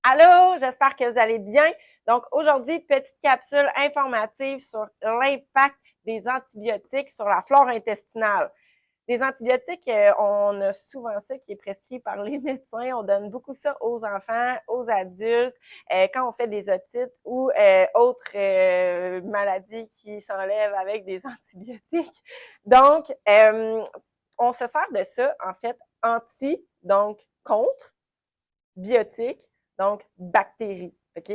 Allô, j'espère que vous allez bien. Donc aujourd'hui, petite capsule informative sur l'impact des antibiotiques sur la flore intestinale. Les antibiotiques, on a souvent ça qui est prescrit par les médecins. On donne beaucoup ça aux enfants, aux adultes, quand on fait des otites ou autres maladies qui s'enlèvent avec des antibiotiques. Donc, on se sert de ça, en fait, donc contre, biotiques, donc bactéries. OK?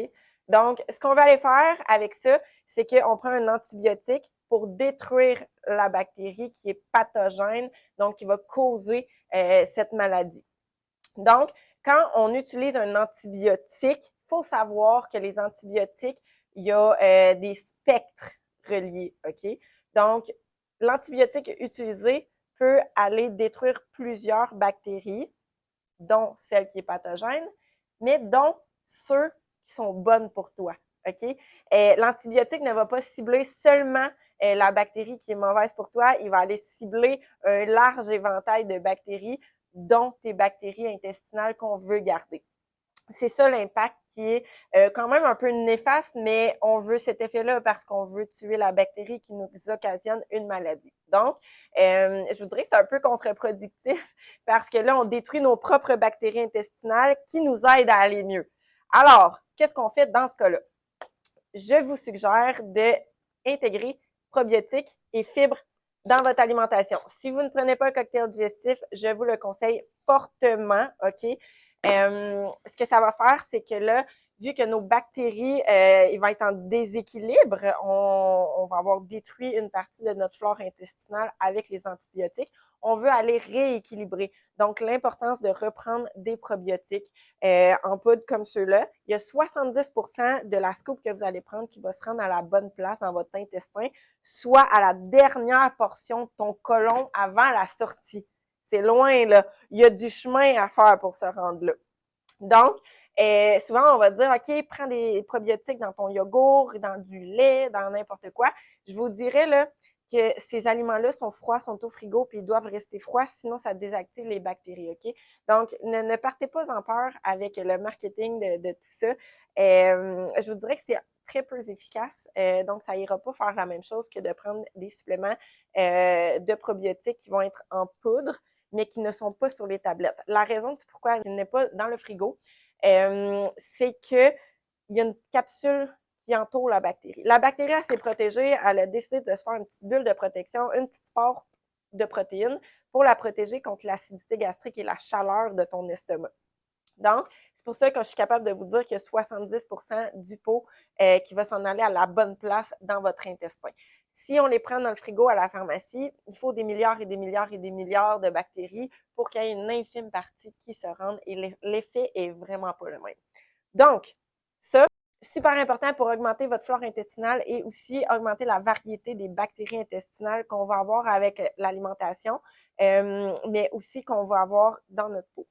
Donc, ce qu'on va aller faire avec ça, c'est qu'on prend un antibiotique pour détruire la bactérie qui est pathogène, donc qui va causer cette maladie. Donc, quand on utilise un antibiotique, il faut savoir que les antibiotiques, il y a des spectres reliés, OK? Donc, l'antibiotique utilisé peut aller détruire plusieurs bactéries, dont celle qui est pathogène, mais dont ceux qui sont bonnes pour toi. OK? L'antibiotique ne va pas cibler seulement la bactérie qui est mauvaise pour toi, il va aller cibler un large éventail de bactéries, dont tes bactéries intestinales qu'on veut garder. C'est ça l'impact qui est quand même un peu néfaste, mais on veut cet effet-là parce qu'on veut tuer la bactérie qui nous occasionne une maladie. Donc, je vous dirais que c'est un peu contre-productif parce que là, on détruit nos propres bactéries intestinales qui nous aident à aller mieux. Alors, qu'est-ce qu'on fait dans ce cas-là? Je vous suggère d'intégrer probiotiques et fibres dans votre alimentation. Si vous ne prenez pas un cocktail digestif, je vous le conseille fortement, OK? Ce que ça va faire, c'est que là, vu que nos bactéries ils vont être en déséquilibre, on va avoir détruit une partie de notre flore intestinale avec les antibiotiques. On veut aller rééquilibrer. Donc, l'importance de reprendre des probiotiques en poudre comme ceux-là. Il y a 70% de la scoop que vous allez prendre qui va se rendre à la bonne place dans votre intestin, soit à la dernière portion de ton côlon avant la sortie. C'est loin, là. Il y a du chemin à faire pour se rendre là. Donc, souvent, on va dire, OK, prends des probiotiques dans ton yogourt, dans du lait, dans n'importe quoi. Je vous dirais là que ces aliments-là sont froids, sont au frigo, puis ils doivent rester froids, sinon ça désactive les bactéries, OK? Donc, ne partez pas en peur avec le marketing de tout ça. Je vous dirais que c'est très peu efficace, donc ça ira pas faire la même chose que de prendre des suppléments de probiotiques qui vont être en poudre, mais qui ne sont pas sur les tablettes. La raison du pourquoi il n'est pas dans le frigo, c'est que il y a une capsule qui entoure la bactérie. La bactérie, elle s'est protégée, elle a décidé de se faire une petite bulle de protection, une petite spore de protéines pour la protéger contre l'acidité gastrique et la chaleur de ton estomac. Donc, c'est pour ça que je suis capable de vous dire qu'il y a 70% du pot qui va s'en aller à la bonne place dans votre intestin. Si on les prend dans le frigo à la pharmacie, il faut des milliards et des milliards et des milliards de bactéries pour qu'il y ait une infime partie qui se rende et l'effet est vraiment pas le même. Donc, ça, super important pour augmenter votre flore intestinale et aussi augmenter la variété des bactéries intestinales qu'on va avoir avec l'alimentation, mais aussi qu'on va avoir dans notre peau.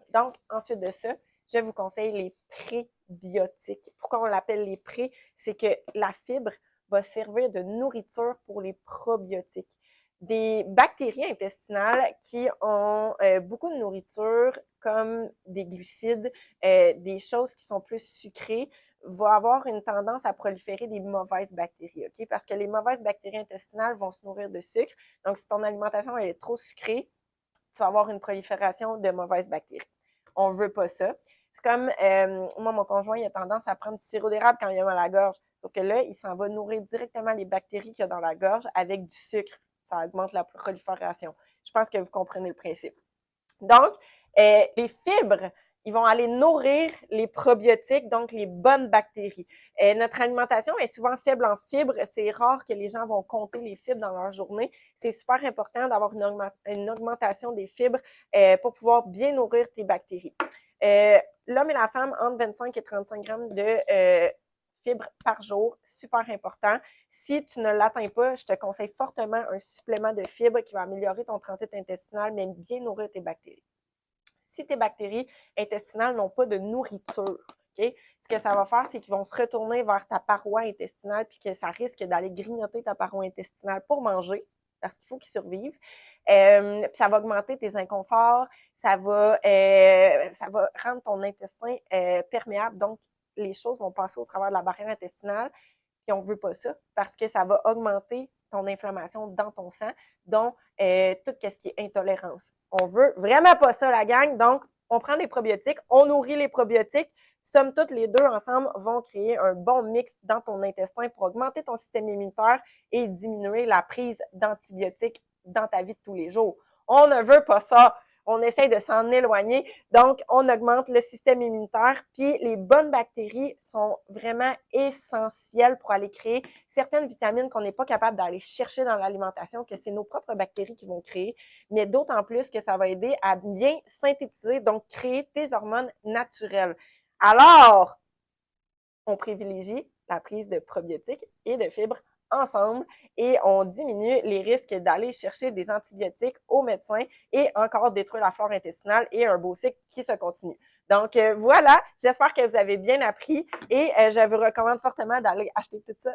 Donc, ensuite de ça, je vous conseille les prébiotiques. Pourquoi on l'appelle les pré? C'est que la fibre va servir de nourriture pour les probiotiques. Des bactéries intestinales qui ont beaucoup de nourriture, comme des glucides, des choses qui sont plus sucrées, vont avoir une tendance à proliférer des mauvaises bactéries, OK? Parce que les mauvaises bactéries intestinales vont se nourrir de sucre. Donc, si ton alimentation elle est trop sucrée, tu vas avoir une prolifération de mauvaises bactéries. On veut pas ça. C'est comme, moi, mon conjoint, il a tendance à prendre du sirop d'érable quand il a mal à la gorge. Sauf que là, il s'en va nourrir directement les bactéries qu'il y a dans la gorge avec du sucre. Ça augmente la prolifération. Je pense que vous comprenez le principe. Donc, les fibres, ils vont aller nourrir les probiotiques, donc les bonnes bactéries. Notre alimentation est souvent faible en fibres. C'est rare que les gens vont compter les fibres dans leur journée. C'est super important d'avoir une augmentation des fibres pour pouvoir bien nourrir tes bactéries. L'homme et la femme, entre 25 et 35 grammes de fibres par jour, super important. Si tu ne l'atteins pas, je te conseille fortement un supplément de fibres qui va améliorer ton transit intestinal, mais bien nourrir tes bactéries. Si tes bactéries intestinales n'ont pas de nourriture, OK, ce que ça va faire, c'est qu'ils vont se retourner vers ta paroi intestinale puis que ça risque d'aller grignoter ta paroi intestinale pour manger. parce qu'il faut qu'ils survivent. Puis ça va augmenter tes inconforts, ça va rendre ton intestin perméable, donc les choses vont passer au travers de la barrière intestinale, puis on veut pas ça parce que ça va augmenter ton inflammation dans ton sang, donc tout ce qui est intolérance. On veut vraiment pas ça, la gang, donc on prend des probiotiques, on nourrit les probiotiques, somme toute, les deux ensemble vont créer un bon mix dans ton intestin pour augmenter ton système immunitaire et diminuer la prise d'antibiotiques dans ta vie de tous les jours. On ne veut pas ça. On essaye de s'en éloigner. Donc, on augmente le système immunitaire. Puis, les bonnes bactéries sont vraiment essentielles pour aller créer certaines vitamines qu'on n'est pas capable d'aller chercher dans l'alimentation, que c'est nos propres bactéries qui vont créer, mais d'autant plus que ça va aider à bien synthétiser, donc créer tes hormones naturelles. Alors, on privilégie la prise de probiotiques et de fibres ensemble et on diminue les risques d'aller chercher des antibiotiques au médecin et encore détruire la flore intestinale et un beau cycle qui se continue. Donc voilà, j'espère que vous avez bien appris et je vous recommande fortement d'aller acheter tout ça